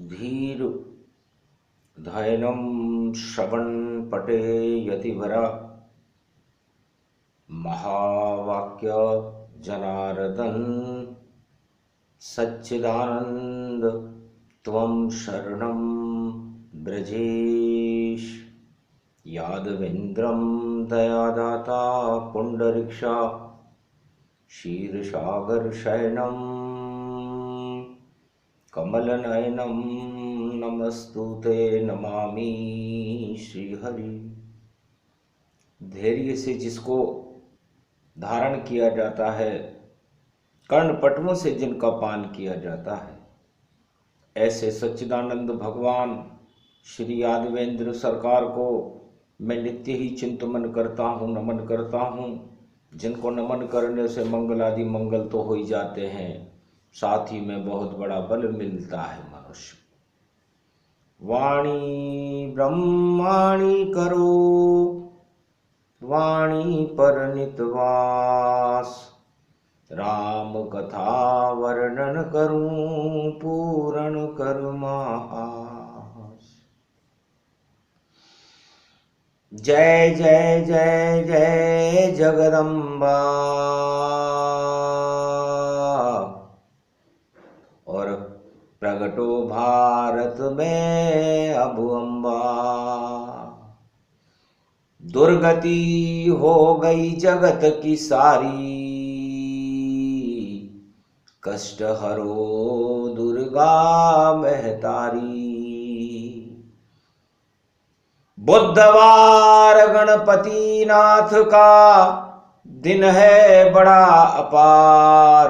धीर धैर्यं श्रवणपटे यतिवरा महावाक्य जनार्दन सच्चिदानंद त्वं शरणं ब्रजेश यादवेन्द्रं दयादाता पुंडरीक्षा क्षीरसागरशयनं कमलनयनं नमस्तुते नमामि श्रीहरि। धैर्य से जिसको धारण किया जाता है, कर्णपटुओं से जिनका पान किया जाता है, ऐसे सच्चिदानंद भगवान श्री यादवेंद्र सरकार को मैं नित्य ही चिंतन करता हूँ, नमन करता हूँ। जिनको नमन करने से मंगल आदि मंगल तो हो ही जाते हैं, साथ ही में बहुत बड़ा बल मिलता है मनुष्य। वाणी ब्रह्माणी करो वाणी पर नितवास, राम कथा वर्णन करूं पूर्ण कर्मास। जय जय जय जय जगदम्बा और प्रगटो भारत में अब अम्बा। दुर्गति हो गई जगत की सारी, कष्ट हरो दुर्गा महतारी। बुधवार गणपति नाथ का दिन है बड़ा अपार,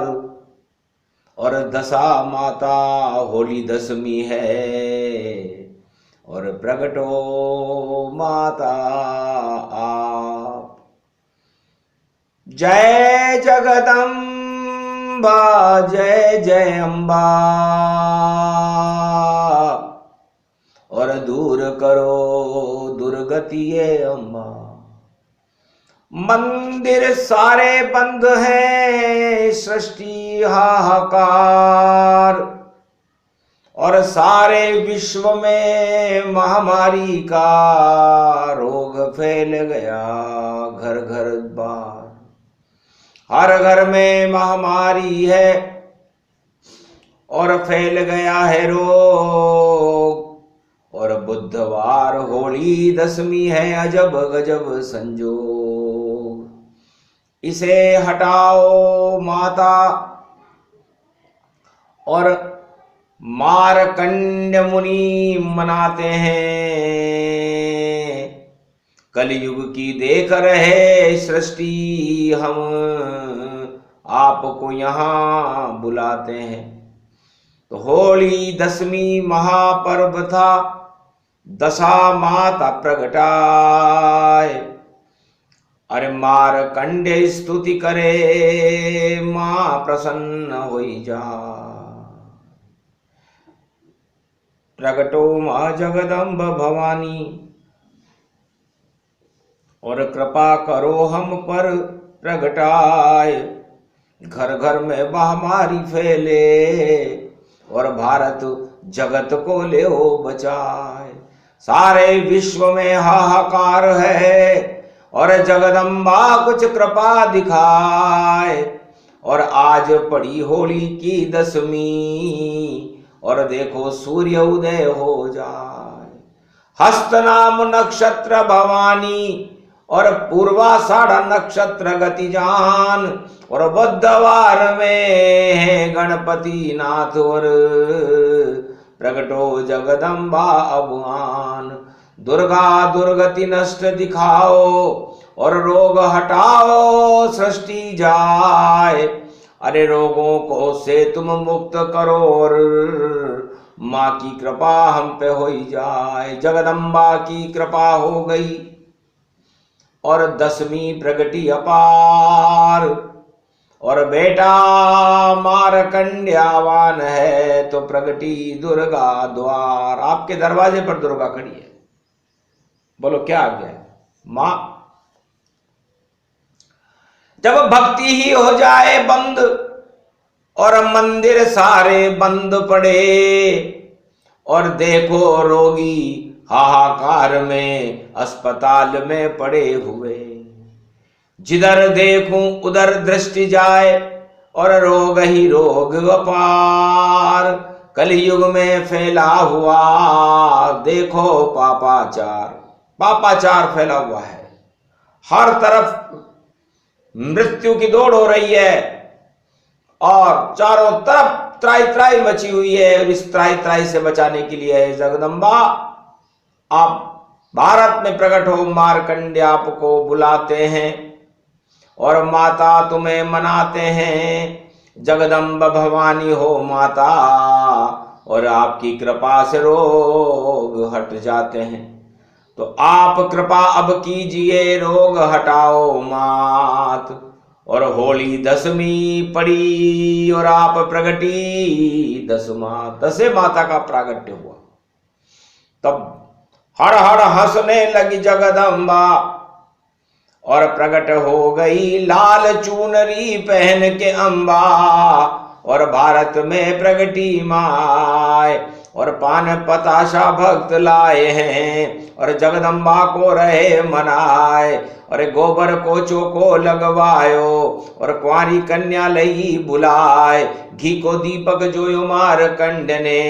और दशा माता होली दशमी है, और प्रगटो माता आप। जय जगदम्बा जय जय अम्बा, और दूर करो दुर्गति ये अम्बा। मंदिर सारे बंद हैं, सृष्टि हाहाकार, और सारे विश्व में महामारी का रोग फैल गया घर घर बार। हर घर में महामारी है और फैल गया है रोग, और बुधवार होली दशमी है अजब गजब संजोग। इसे हटाओ माता, और मारकंड मुनि मनाते हैं। कलयुग की देख रहे सृष्टि, हम आपको यहाँ बुलाते हैं। तो होली दशमी महापर्व था, दशा माता प्रगटाए। अरे मारकंडे स्तुति करे, मां प्रसन्न होई जा। प्रगटो मां जगदम्ब भवानी, और कृपा करो हम पर प्रगटाए। घर घर में महामारी फैले, और भारत जगत को ले ओ बचाए। सारे विश्व में हाहाकार है, और जगदम्बा कुछ कृपा दिखाए। और आज पड़ी होली की दशमी, और देखो सूर्य उदय हो जाए। हस्त नाम नक्षत्र भवानी, और पूर्वाषाढ़ नक्षत्र गति जान। और बुधवार में है गणपति नाथ, और प्रगटो जगदम्बा अबुआन। दुर्गा दुर्गति नष्ट दिखाओ, और रोग हटाओ सृष्टि जाए। अरे रोगों को से तुम मुक्त करो, और माँ की कृपा हम पे हो जाए। जगदम्बा की कृपा हो गई, और दशमी प्रगति अपार। और बेटा मारकंड्यावान है, तो प्रगति दुर्गा द्वार। आपके दरवाजे पर दुर्गा खड़ी है, बोलो क्या आ गया मां। जब भक्ति ही हो जाए बंद, और मंदिर सारे बंद पड़े, और देखो रोगी हाहाकार में अस्पताल में पड़े हुए। जिधर देखूं उधर दृष्टि जाए और रोग ही रोग अपार। कलयुग में फैला हुआ देखो पापाचार, पापाचार फैला हुआ है। हर तरफ मृत्यु की दौड़ हो रही है और चारों तरफ त्राई त्राई मची हुई है। और इस त्राई त्राई से बचाने के लिए जगदम्बा आप भारत में प्रकट हो। मार्कंडे आपको बुलाते हैं और माता तुम्हें मनाते हैं। जगदम्बा भवानी हो माता और आपकी कृपा से रोग हट जाते हैं। तो आप कृपा अब कीजिए, रोग हटाओ मात। और होली दशमी पड़ी और आप प्रगटी दसे माता का प्रागट्य हुआ। तब हड़ हड़ हंसने लगी जगदम्बा और प्रकट हो गई लाल चूनरी पहन के अम्बा। और भारत में प्रगटी माय और पान पताशा भक्त लाए हैं और जगदम्बा को रहे मनाए। और गोबर कोचो को लगवायो और कुंवारी कन्या लई बुलाए। घी को दीपक जोयो मारकंड ने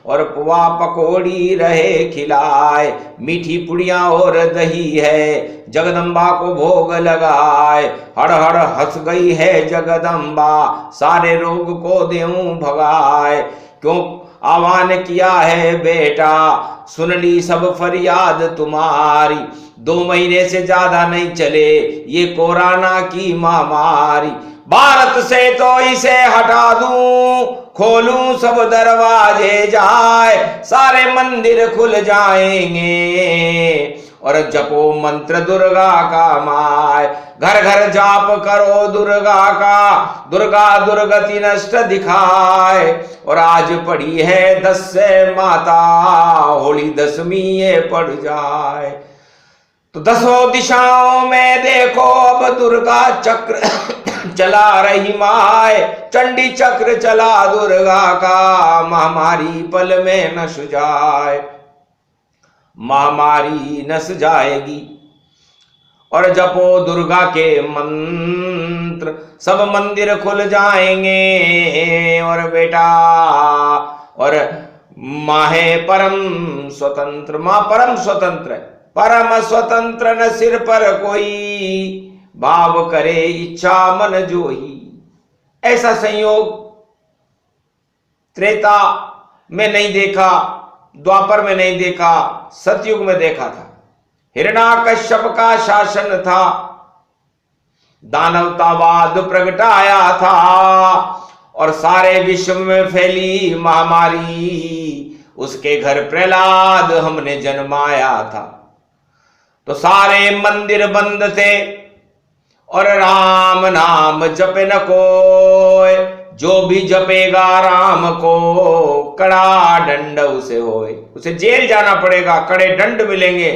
और पुआ पकोड़ी रहे खिलाए। मीठी पुड़िया और दही है जगदम्बा को भोग लगाए। हड़ हड़ हंस गई है जगदम्बा सारे रोग को देऊं भगाए। क्यों आह्वान किया है बेटा सुन ली सब फरियाद तुम्हारी। 2 महीने से ज्यादा नहीं चले ये कोरोना की महामारी। भारत से तो इसे हटा दूं खोलूं सब दरवाजे जाए। सारे मंदिर खुल जाएंगे और जपो मंत्र दुर्गा का माय। घर घर जाप करो दुर्गा का, दुर्गा दुर्गति नष्ट दिखाए। और आज पड़ी है 10 से माता होली दशमी ये पड़ जाए। तो 10 दिशाओं में देखो अब दुर्गा चक्र चला रही माय। चंडी चक्र चला दुर्गा का महामारी पल में नश जाए। महामारी नस जाएगी और जपो दुर्गा के मंत्र सब मंदिर खुल जाएंगे। और बेटा और माँ है परम स्वतंत्र, माँ परम स्वतंत्र है। परम स्वतंत्र न सिर पर कोई भाव करे इच्छा मन जोही। ऐसा संयोग त्रेता में नहीं देखा, द्वापर में नहीं देखा, सतयुग में देखा था। हिरण्याकश्यप का शासन था, दानवतावाद प्रगटाया था और सारे विश्व में फैली महामारी। उसके घर प्रहलाद हमने जन्माया था। तो सारे मंदिर बंद थे और राम नाम जपे न कोय। जो भी जपेगा राम को कड़ा दंड उसे होए। उसे जेल जाना पड़ेगा, कड़े दंड मिलेंगे।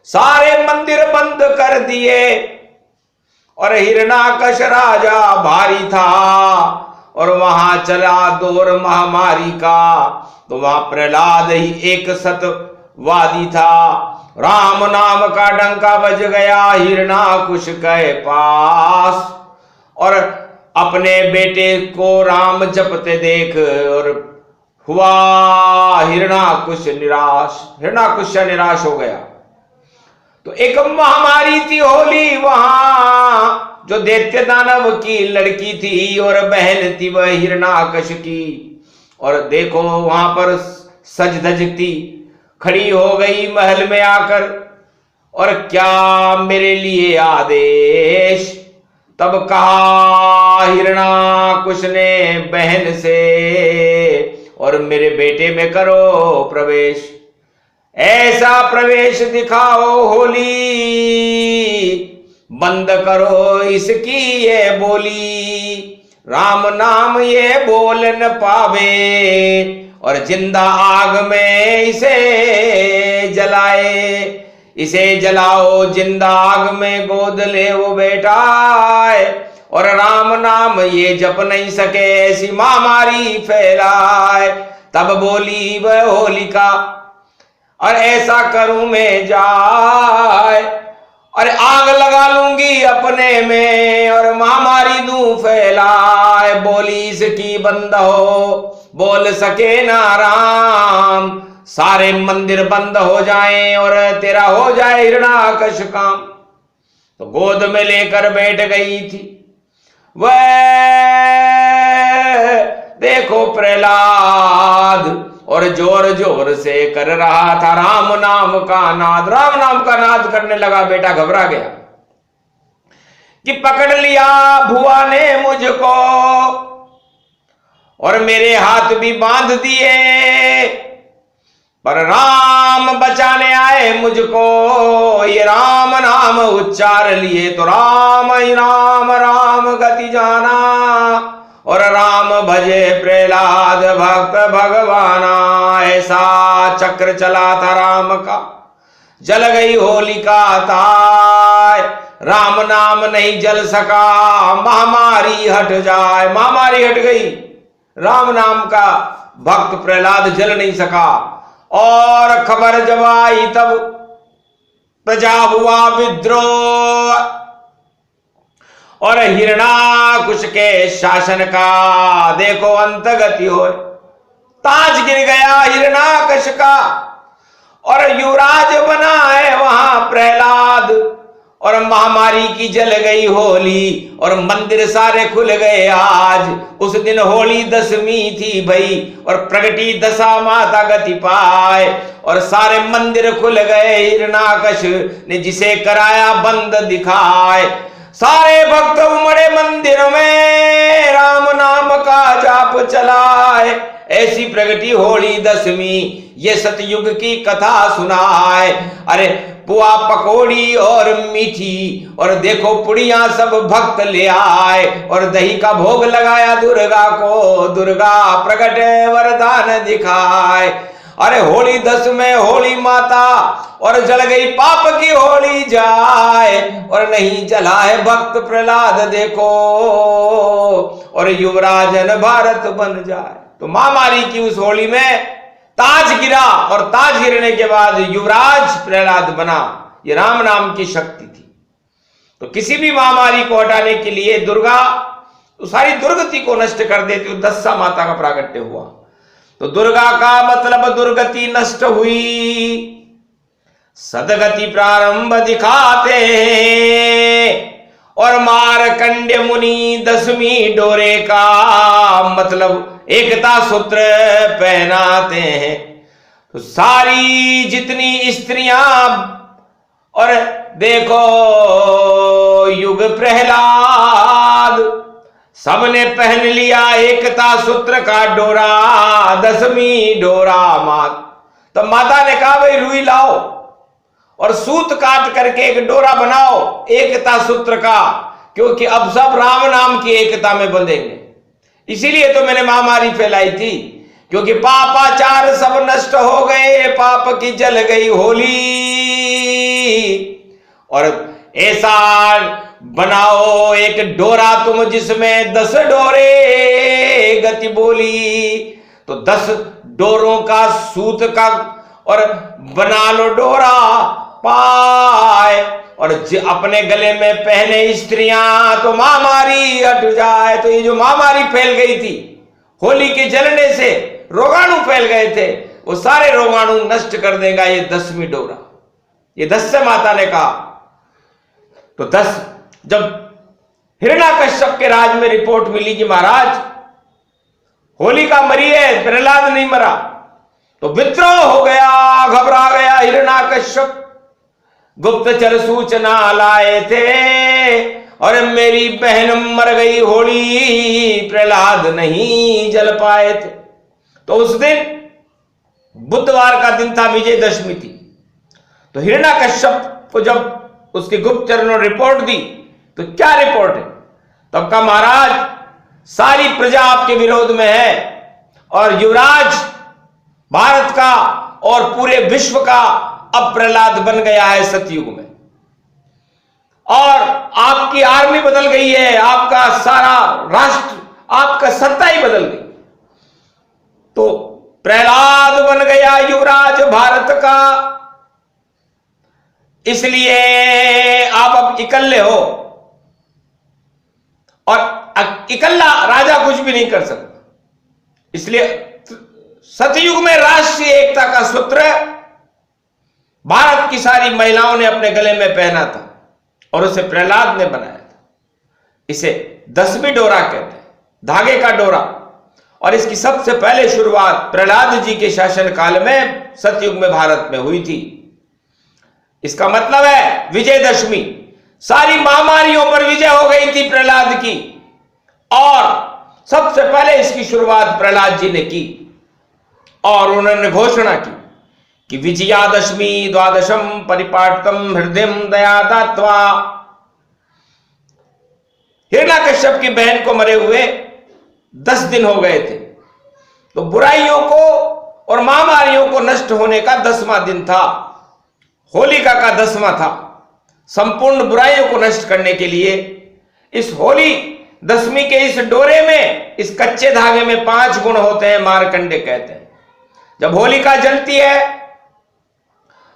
सारे मंदिर बंद कर दिए और हिरण्याकश राजा भारी था और वहां चला दौर महामारी का। तो वहां प्रहलाद ही एक सतवादी था। राम नाम का डंका बज गया हिरण्याकुश के पास और अपने बेटे को राम जपते देख और हुआ हिरण्याकुश निराश हो गया। तो एक महामारी थी होली वहां, जो दैत्य दानव की लड़की थी और बहन थी वह हिरण्याकश की। और देखो वहां पर सज धजती खड़ी हो गई महल में आकर और क्या मेरे लिए आदेश। तब कहा हिरण्याकुश ने बहन से और मेरे बेटे में करो प्रवेश। ऐसा प्रवेश दिखाओ होली, बंद करो इसकी ये बोली। राम नाम ये बोल न पावे और जिंदा आग में इसे जलाए। इसे जलाओ जिंदा आग में गोद ले वो बेटा और राम नाम ये जप नहीं सके, ऐसी महामारी फैलाए। तब बोली वह होलिका, और ऐसा करूं मैं जाए, और आग लगा लूंगी अपने में, और महामारी दूं फैलाए। बोली इसकी बंद हो, बोल सके ना राम, सारे मंदिर बंद हो जाएं और तेरा हो जाए हिरणाकश काम। तो गोद में लेकर बैठ गई थी वह, देखो प्रहलाद, और जोर जोर से कर रहा था राम नाम का नाद। राम नाम का नाद करने लगा। बेटा घबरा गया कि पकड़ लिया भुआ ने मुझको, और मेरे हाथ भी बांध दिए, पर राम बचाने आए मुझको। ये राम नाम उच्चार लिए तो राम ही राम राम गति जाना, और राम भजे प्रहलाद भक्त भगवाना। ऐसा चक्र चला था राम का, जल गई होलिका ताय। राम नाम नहीं जल सका, महामारी हट जाए। महामारी हट गई, राम नाम का भक्त प्रहलाद जल नहीं सका। और खबर जब आई तब प्रजा हुआ विद्रोह, और हिरणाकुश के शासन का देखो अंतगति हो। ताज गिर गया हिरणाकश का, और युवराज बना है वहां प्रहलाद। और महामारी की जल गई होली, और मंदिर सारे खुल गए आज। उस दिन होली दशमी थी भई, और प्रगटी दशा माता गति पाए, और सारे मंदिर खुल गए। हिरणाकश ने जिसे कराया बंद दिखाए। सारे भक्त उमड़े मंदिर में, राम नाम का जाप चलाए। ऐसी प्रगति होली दशमी, ये सतयुग की कथा सुनाए। अरे पुआ पकौड़ी और मीठी, और देखो पुड़िया सब भक्त ले आए, और दही का भोग लगाया दुर्गा को। दुर्गा प्रकट वरदान दिखाए। अरे होली दस में होली माता, और जल गई पाप की होली जाए, और नहीं जला है भक्त प्रहलाद देखो, और युवराजन भारत बन जाए। तो महामारी की उस होली में ताज गिरा, और ताज गिरने के बाद युवराज प्रहलाद बना। ये राम नाम की शक्ति थी। तो किसी भी महामारी को हटाने के लिए दुर्गा तो सारी दुर्गति को नष्ट कर देती। दस्सा माता का प्राकट्य हुआ। तो दुर्गा का मतलब दुर्गति नष्ट हुई, सदगति प्रारंभ दिखाते हैं। और मारकंडे मुनि दसवीं डोरे का मतलब एकता सूत्र पहनाते हैं। तो सारी जितनी स्त्रियां, और देखो युग प्रहलाद, सबने पहन लिया एकता सूत्र का डोरा, दसवीं डोरा मात। तो माता ने कहा भाई रुई लाओ, और सूत काट करके एक डोरा बनाओ एकता सूत्र का, क्योंकि अब सब राम नाम की एकता में बंधेंगे। इसीलिए तो मैंने महामारी फैलाई थी, क्योंकि पापाचार सब नष्ट हो गए, पाप की जल गई होली। और ऐसा बनाओ एक डोरा तुम जिसमें 10 डोरे गति बोली। तो 10 डोरों का सूत का और बना लो डोरा पाए, और अपने गले में पहने स्त्रियां, तो महामारी हट जाए। तो ये जो महामारी फैल गई थी होली के जलने से, रोगाणु फैल गए थे, वो सारे रोगाणु नष्ट कर देगा ये 10वीं डोरा। ये 10 से माता ने कहा। तो 10 जब हिरण्याकश्यप के राज में रिपोर्ट मिली कि महाराज होलिका मरी है, प्रहलाद नहीं मरा, तो विद्रोह हो गया, घबरा गया हिरण्याकश्यप। गुप्तचर सूचना लाए थे, और मेरी बहन मर गई होली, प्रहलाद नहीं जल पाए थे। तो उस दिन बुधवार का दिन था, विजयदशमी थी। तो हिरण्याकश्यप को जब उसके गुप्तचर ने रिपोर्ट दी, तो क्या रिपोर्ट है? तब कहा महाराज सारी प्रजा आपके विरोध में है, और युवराज भारत का और पूरे विश्व का अब प्रहलाद बन गया है सतयुग में। और आपकी आर्मी बदल गई है, आपका सारा राष्ट्र, आपका सत्ता ही बदल गई। तो प्रहलाद बन गया युवराज भारत का, इसलिए आप अब इकल्ले हो और इकल्ला राजा कुछ भी नहीं कर सकता। इसलिए सतयुग में राष्ट्रीय एकता का सूत्र भारत की सारी महिलाओं ने अपने गले में पहना था और उसे प्रहलाद ने बनाया था। इसे 10वीं डोरा कहते हैं, धागे का डोरा। और इसकी सबसे पहले शुरुआत प्रहलाद जी के शासन काल में सतयुग में भारत में हुई थी। इसका मतलब है विजयदशमी, सारी महामारियों पर विजय हो गई थी प्रहलाद की, और सबसे पहले इसकी शुरुआत प्रहलाद जी ने की। और उन्होंने घोषणा की कि विजयादशमी द्वादशम परिपाटतम हृदय दया दात्वा। हिरण्याकश्यप की बहन को मरे हुए 10 दिन हो गए थे, तो बुराइयों को और महामारियों को नष्ट होने का 10वां दिन था, होलिका का 10वां था। संपूर्ण बुराइयों को नष्ट करने के लिए इस होली दशमी के इस डोरे में, इस कच्चे धागे में 5 गुण होते हैं, मारकंडे कहते हैं। जब होलिका जलती है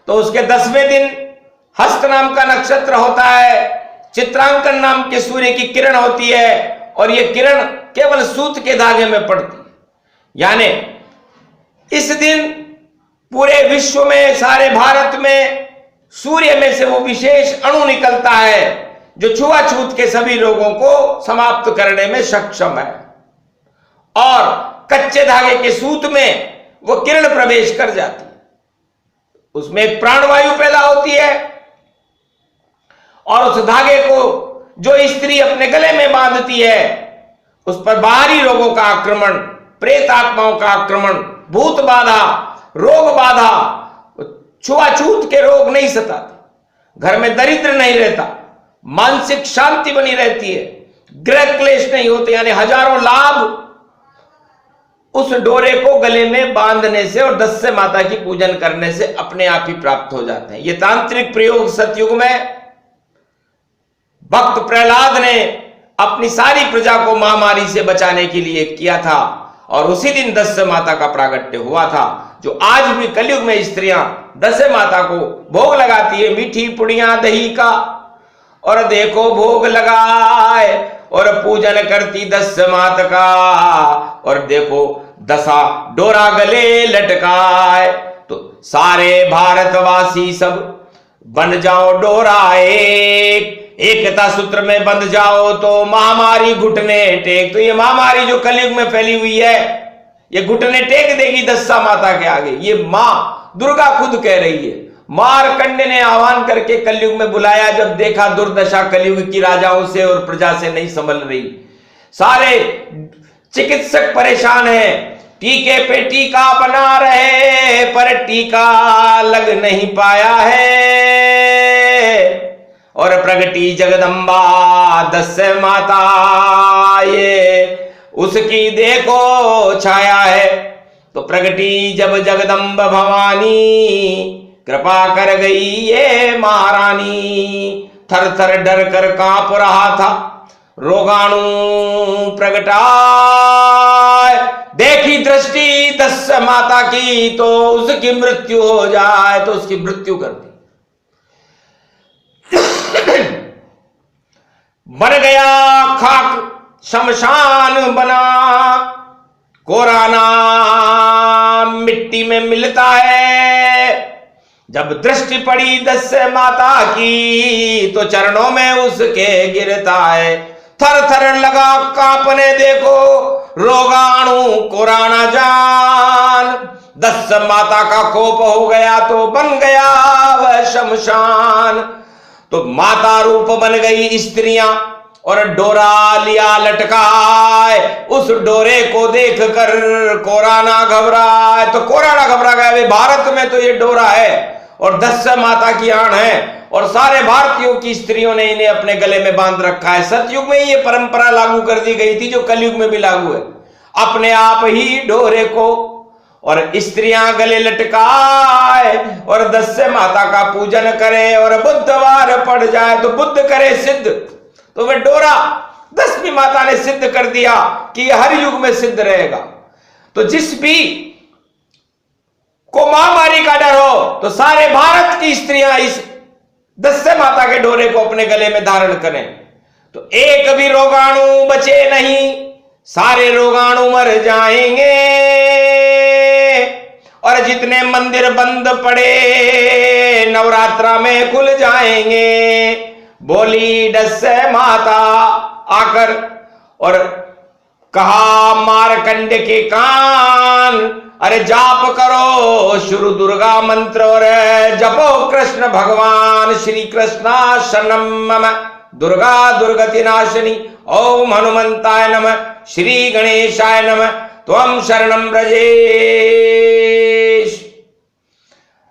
तो उसके 10वें दिन हस्त नाम का नक्षत्र होता है, चित्रांकन नाम के सूर्य की किरण होती है, और यह किरण केवल सूत के धागे में पड़ती है। यानी इस दिन पूरे विश्व में, सारे भारत में सूर्य में से वो विशेष अणु निकलता है जो छुआछूत के सभी रोगों को समाप्त करने में सक्षम है, और कच्चे धागे के सूत में वो किरण प्रवेश कर जाती है। उसमें एक प्राणवायु पैदा होती है, और उस धागे को जो स्त्री अपने गले में बांधती है, उस पर बाहरी रोगों का आक्रमण, प्रेत आत्माओं का आक्रमण, भूत बाधा, रोग बाधा, छुआछूत के रोग नहीं सताते, घर में दरिद्र नहीं रहता, मानसिक शांति बनी रहती है, ग्रह क्लेश नहीं होते। यानी हजारों लाभ उस डोरे को गले में बांधने से और 10 से माता की पूजन करने से अपने आप ही प्राप्त हो जाते हैं। यह तांत्रिक प्रयोग सतयुग में भक्त प्रहलाद ने अपनी सारी प्रजा को महामारी से बचाने के लिए किया था, और उसी दिन 10 से माता का प्रागट्य हुआ था, जो आज भी कलयुग में स्त्रियां 10 से माता को भोग लगाती है, मीठी पुड़ियां दही का, और देखो भोग लगाए और पूजन करती 10 मात का, और देखो 10 डोरा गले लटकाए। तो सारे भारतवासी सब बन जाओ डोरा एकता सूत्र में बंध जाओ, तो महामारी घुटने टेक। तो ये महामारी जो कलयुग में फैली हुई है, ये घुटने टेक देगी 10 माता के आगे। ये मां दुर्गा खुद कह रही है। मारकंडे ने आह्वान करके कलयुग में बुलाया, जब देखा दुर्दशा कलयुग की राजाओं से और प्रजा से नहीं संभल रही, सारे चिकित्सक परेशान हैं, टीके पे टीका बना रहे पर टीका लग नहीं पाया है, और प्रगटी जगदम्बा 10 माता, ये उसकी देखो छाया है। तो प्रगटी जब जगदम्ब भवानी, कृपा कर गई ये महारानी, थर थर डर कर कांप रहा था रोगाणु प्रगटाए। देखी दृष्टि 10 माता की, तो उसकी मृत्यु हो जाए, तो उसकी मृत्यु कर दी। बन गया खाक शमशान बना, कोराना मिट्टी में मिलता है। जब दृष्टि पड़ी 10 माता की, तो चरणों में उसके गिरता है। थर थर लगा कांपने देखो रोगाणु कोराना जान। 10 माता का कोप हो गया तो बन गया वह शमशान। तो माता रूप बन गई स्त्रियां और डोरा लिया लटकाए। उस डोरे को देखकर कोराना घबराए। तो कोराना घबरा गया, वे भारत में तो ये डोरा है और 10 माता की आण है और सारे भारतीयों की स्त्रियों ने इन्हें अपने गले में बांध रखा है। सतयुग में ये परंपरा लागू कर दी गई थी जो कलयुग में भी लागू है। अपने आप ही डोरे को और स्त्रियां गले लटकाए और 10 से माता का पूजन करे और बुधवार पड़ जाए तो बुद्ध करे सिद्ध, तो वह डोरा 10वीं माता ने सिद्ध कर दिया कि यह हर युग में सिद्ध रहेगा। तो जिस भी को महामारी का डर हो तो सारे भारत की स्त्रियां इस 10 से माता के डोरे को अपने गले में धारण करें, तो एक भी रोगाणु बचे नहीं, सारे रोगाणु मर जाएंगे और जितने मंदिर बंद पड़े नवरात्रा में खुल जाएंगे। बोली 10 से माता आकर और कहा मारकंडे के कान, अरे जाप करो शुरू दुर्गा मंत्र और जपो कृष्ण भगवान श्री कृष्णा शरणम मम दुर्गा दुर्गति नाशिनी ओम हनुमंताय नमः श्री गणेशाय नमः त्वं शरणं व्रजेश।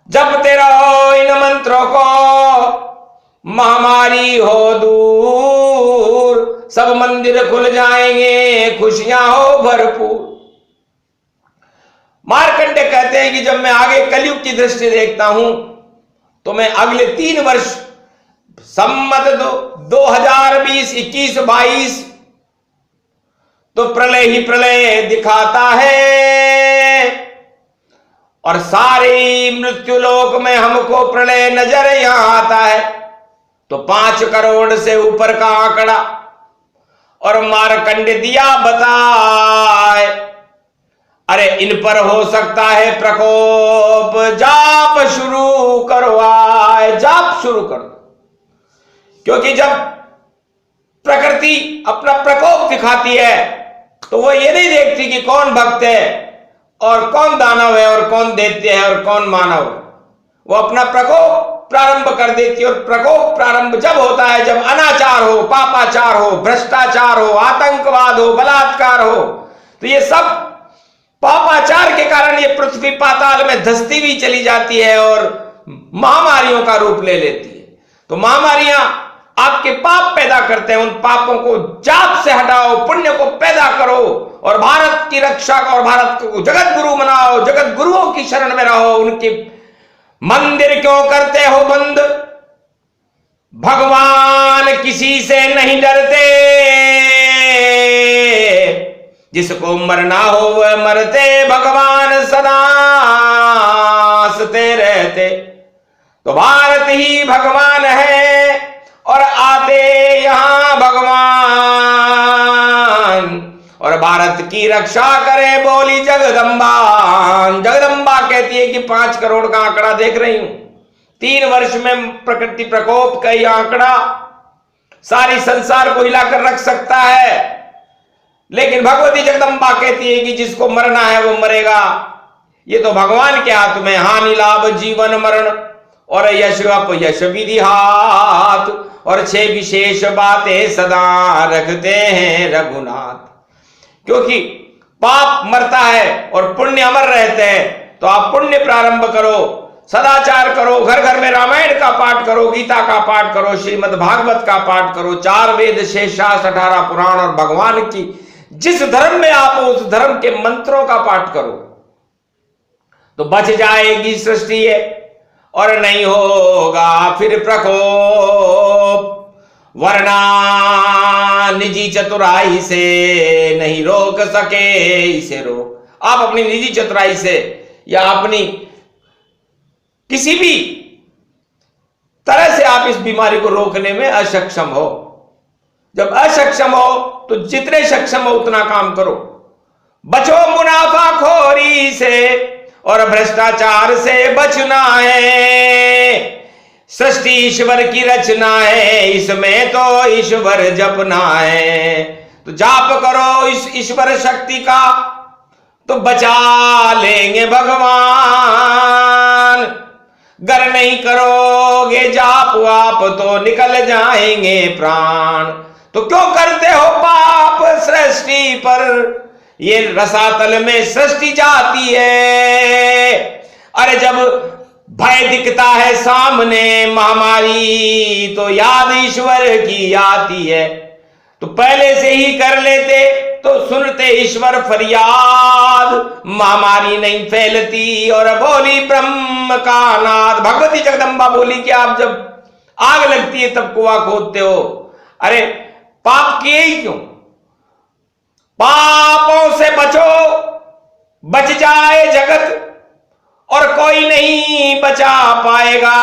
जपते रहो इन मंत्रों को, महामारी हो दूर, सब मंदिर खुल जाएंगे, खुशियां हो भरपूर। मार्कंडेय कहते हैं कि जब मैं आगे कलयुग की दृष्टि देखता हूं तो मैं अगले 3 वर्ष सम्मत 2020, 21, 22 तो प्रलय ही प्रलय दिखाता है और सारे मृत्यु लोक में हमको प्रलय नजर यहां आता है। तो 5 करोड़ से ऊपर का आंकड़ा और मार्कंडेय दिया बताए, अरे इन पर हो सकता है प्रकोप, जाप शुरू करवाए, जाप शुरू कर दो। क्योंकि जब प्रकृति अपना प्रकोप दिखाती है तो वो ये नहीं देखती कि कौन भक्त है और कौन दानव है और कौन दैत्य है और कौन मानव है, वो अपना प्रकोप प्रारंभ कर देती है। और प्रकोप प्रारंभ जब होता है जब अनाचार हो, पापाचार हो, भ्रष्टाचार हो, आतंकवाद हो, बलात्कार हो, तो ये सब पापाचार के कारण ये पृथ्वी पाताल में धंसती हुई चली जाती है और महामारियों का रूप ले लेती है। तो महामारियां आपके पाप पैदा करते हैं, उन पापों को जाप से हटाओ, पुण्य को पैदा करो और भारत की रक्षा को और भारत को जगत गुरु बनाओ, जगत गुरुओं की शरण में रहो। उनके मंदिर क्यों करते हो बंद? भगवान किसी से नहीं डरते, जिसको मरना हो वह मरते, भगवान सदा हंसते रहते। तो भारत ही भगवान है और आते यहां भगवान और भारत की रक्षा करे, बोली जगदम्बा। जगदम्बा कहती है कि 5 करोड़ का आंकड़ा देख रही हूं, 3 वर्ष में प्रकृति प्रकोप का यह आंकड़ा सारी संसार को हिलाकर रख सकता है। लेकिन भगवती जगदम्बा कहती है कि जिसको मरना है वो मरेगा। ये तो भगवान के हाथ में, हानि लाभ जीवन मरण और यश अपयश विधि हाथ और 6 विशेष बातें सदा रखते हैं रघुनाथ। क्योंकि पाप मरता है और पुण्य अमर रहते हैं, तो आप पुण्य प्रारंभ करो, सदाचार करो, घर घर में रामायण का पाठ करो, गीता का पाठ करो, श्रीमद् भागवत का पाठ करो, 4 वेद, 6 शास्त्र, 18 पुराण और भगवान की जिस धर्म में आप हो उस धर्म के मंत्रों का पाठ करो, तो बच जाएगी सृष्टि है और नहीं होगा फिर प्रकोप। वरना निजी चतुराई से नहीं रोक सके इसे रोक। आप अपनी निजी चतुराई से या अपनी किसी भी तरह से आप इस बीमारी को रोकने में अक्षम हो। जब अक्षम हो तो जितने सक्षम हो उतना काम करो। बचो मुनाफाखोरी से और भ्रष्टाचार से बचना है। सृष्टि ईश्वर की रचना है, इसमें तो ईश्वर जपना है। तो जाप करो इस ईश्वर शक्ति का तो बचा लेंगे भगवान। गर नहीं करोगे जाप आप तो निकल जाएंगे प्राण। तो क्यों करते हो पाप सृष्टि पर? ये रसातल में सृष्टि जाती है। अरे जब भय दिखता है सामने महामारी तो याद ईश्वर की आती है। तो पहले से ही कर लेते तो सुनते ईश्वर फरियाद, महामारी नहीं फैलती और बोली ब्रह्म का नाद। भगवती जगदम्बा बोली कि आप जब आग लगती है तब कुआं खोदते हो, अरे पाप किए ही क्यों? पापों से बचो, बच जाए जगत और कोई नहीं बचा पाएगा।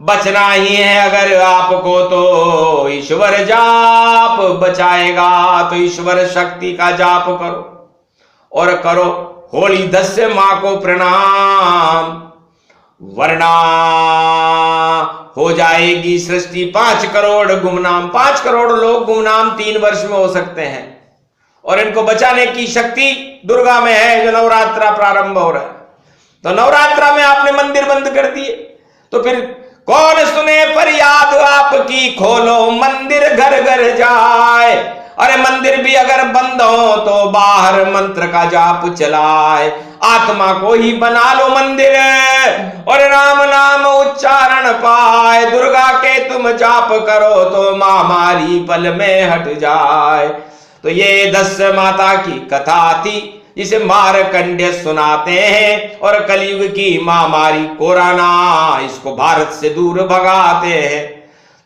बचना ही है अगर आपको तो ईश्वर जाप बचाएगा। तो ईश्वर शक्ति का जाप करो और करो होली 10 से मां को प्रणाम, वरना हो जाएगी सृष्टि 5 करोड़ गुमनाम। 5 करोड़ लोग गुमनाम 3 वर्ष में हो सकते हैं और इनको बचाने की शक्ति दुर्गा में है, जो नवरात्रा प्रारंभ हो रहा है। तो नवरात्रा में आपने मंदिर बंद कर दिए, तो फिर कौन सुने फरियाद आपकी, खोलो मंदिर घर घर जाए। अरे मंदिर भी अगर बंद हो तो बाहर मंत्र का जाप चलाए। आत्मा को ही बना लो मंदिर और राम नाम उच्चारण पाए। दुर्गा के तुम जाप करो तो महामारी पल में हट जाए। तो ये 10 माता की कथा थी जिसे मारकंड्य सुनाते हैं, और कलयुग की महामारी कोरोना, इसको भारत से दूर भगाते हैं।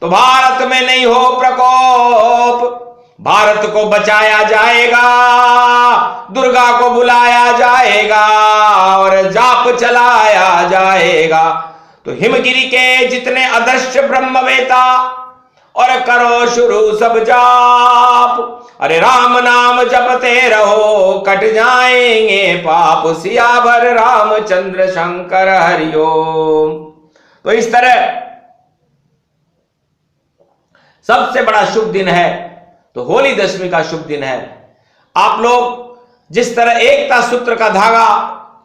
तो भारत में नहीं हो प्रकोप, भारत को बचाया जाएगा, दुर्गा को बुलाया जाएगा और जाप चलाया जाएगा। तो हिमगिरी के जितने अदृश्य ब्रह्मवेता और करो शुरू सब जाप। अरे राम नाम जपते रहो, कट जाएंगे पाप। सियावर रामचंद्र शंकर हरिओम। तो इस तरह सबसे बड़ा शुभ दिन है तो होली दशमी का शुभ दिन है। आप लोग जिस तरह एकता सूत्र का धागा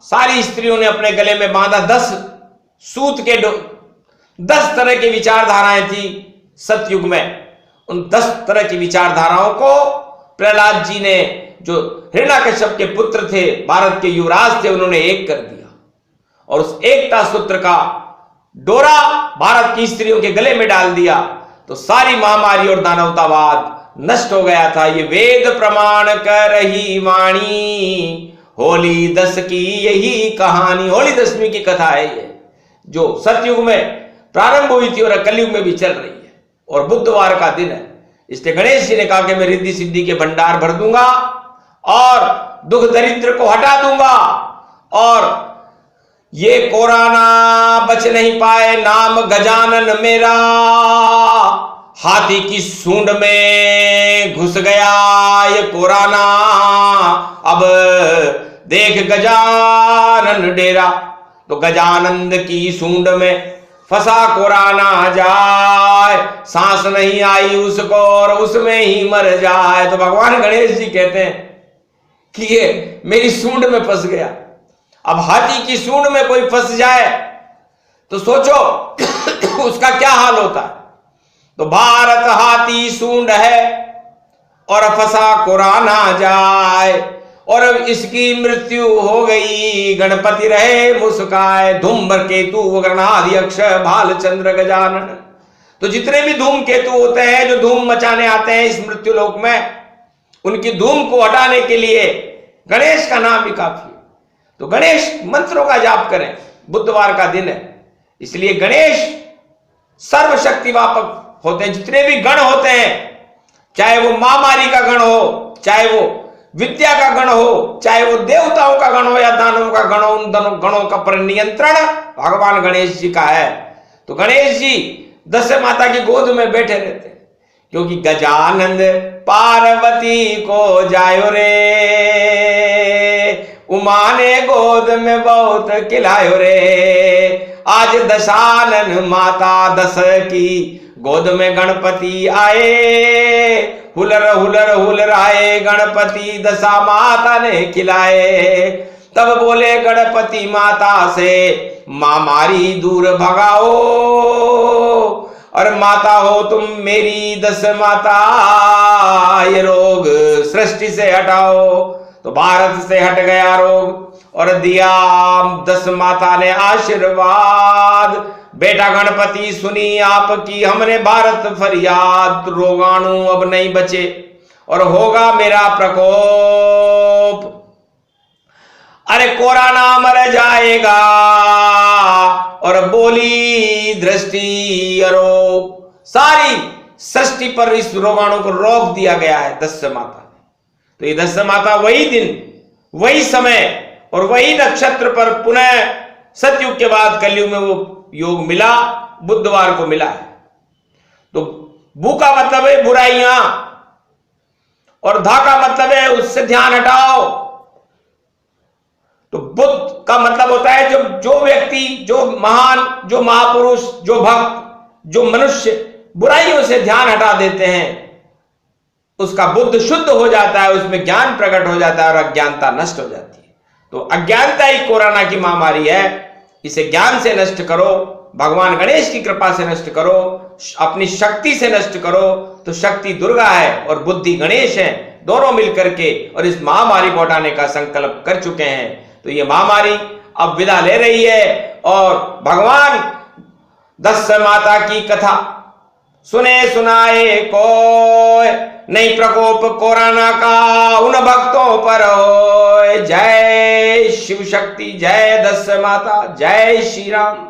सारी स्त्रियों ने अपने गले में बांधा, 10 सूत के 10 तरह की विचारधाराएं थी सतयुग में। उन 10 तरह की विचारधाराओं को प्रहलाद जी ने, जो हिरण्याकश्यप के पुत्र थे, भारत के युवराज थे, उन्होंने एक कर दिया और उस एकता सूत्र का डोरा भारत की स्त्रियों के गले में डाल दिया। तो सारी महामारी और दानवतावाद नष्ट हो गया था। ये वेद प्रमाण कर रही वाणी, होली 10 की यही कहानी। होली दशमी की कथा है ये, जो सतयुग में प्रारंभ हुई थी और कलयुग में भी चल रही है और बुधवार का दिन है। इसलिए गणेश जी ने कहा कि मैं रिद्धि सिद्धि के भंडार भर दूंगा और दुख दरिद्र को हटा दूंगा, और ये कोरोना बच नहीं पाए। नाम गजानन मेरा हाथी की सूंड में घुस गया ये कोरोना। अब देख गजानन डेरा, तो गजानंद की सूंड में फंसा कोरोना जाए, सांस नहीं आई उसको और उसमें ही मर जाए। तो भगवान गणेश जी कहते हैं कि ये मेरी सूंड में फंस गया। अब हाथी की सूंड में कोई फंस जाए तो सोचो उसका क्या हाल होता है। तो भारत हाथी सूंड है और फंसा कोरोना जाए और इसकी मृत्यु हो गई। गणपति रहे मुस्काए, धूमकेतु गणाधि अक्ष भालचंद्र गजानन। तो जितने भी धूमकेतु होते हैं जो धूम मचाने आते हैं इस मृत्युलोक में, उनकी धूम को हटाने के लिए गणेश का नाम भी काफी है। तो गणेश मंत्रों का जाप करें, बुधवार का दिन है इसलिए गणेश सर्वशक्ति व्यापक होते हैं। जितने भी गण होते हैं, चाहे वो महामारी का गण हो, चाहे वो विद्या का गण हो, चाहे वो देवताओं का गण हो या दानवों का गण हो, उन दोनों गणों का पर नियंत्रण भगवान गणेश जी का है। तो गणेश जी 10 माता की गोद में बैठे रहते हैं, क्योंकि गजानंद पार्वती को जायो रे, उमा ने गोद में बहुत खिलायो रे। आज दशानन माता 10 की गोद में गणपति आए, हुलर हुलर हुलर आए गणपति 10 माता ने खिलाए। तब बोले गणपति माता से महामारी दूर भगाओ, और माता हो तुम मेरी 10 माता, ये रोग सृष्टि से हटाओ। तो भारत से हट गया रोग और दिया 10 माता ने आशीर्वाद। बेटा गणपति सुनी आपकी हमने भारत फरियाद, रोगाणु अब नहीं बचे और होगा मेरा प्रकोप। अरे कोरोना मर जाएगा और बोली दृष्टि अरोग। सारी सृष्टि पर इस रोगाणु को रोक दिया गया है दस्य माता ने। तो ये दस्य माता वही दिन, वही समय और वही नक्षत्र पर पुनः सतयुग के बाद कलयुग में वो योग मिला, बुधवार को मिला है। तो बु का मतलब है बुराइयां और धा का मतलब है उससे ध्यान हटाओ। तो बुद्ध का मतलब होता है जो व्यक्ति, जो महान, जो महापुरुष, जो भक्त, जो मनुष्य बुराइयों से ध्यान हटा देते हैं, उसका बुद्ध शुद्ध हो जाता है, उसमें ज्ञान प्रकट हो जाता है और अज्ञानता नष्ट हो जाती है। तो अज्ञानता ही कोरोना की महामारी है, इसे ज्ञान से नष्ट करो, भगवान गणेश की कृपा से नष्ट करो, अपनी शक्ति से नष्ट करो। तो शक्ति दुर्गा है और बुद्धि गणेश है, दोनों मिलकर के और इस महामारी को हटाने का संकल्प कर चुके हैं। तो ये महामारी अब विदा ले रही है और भगवान दस्य माता की कथा सुने सुनाए कोय, नहीं प्रकोप कोरोना का उन भक्तों पर हो। जय शिव शक्ति, जय दस्य माता, जय श्री राम।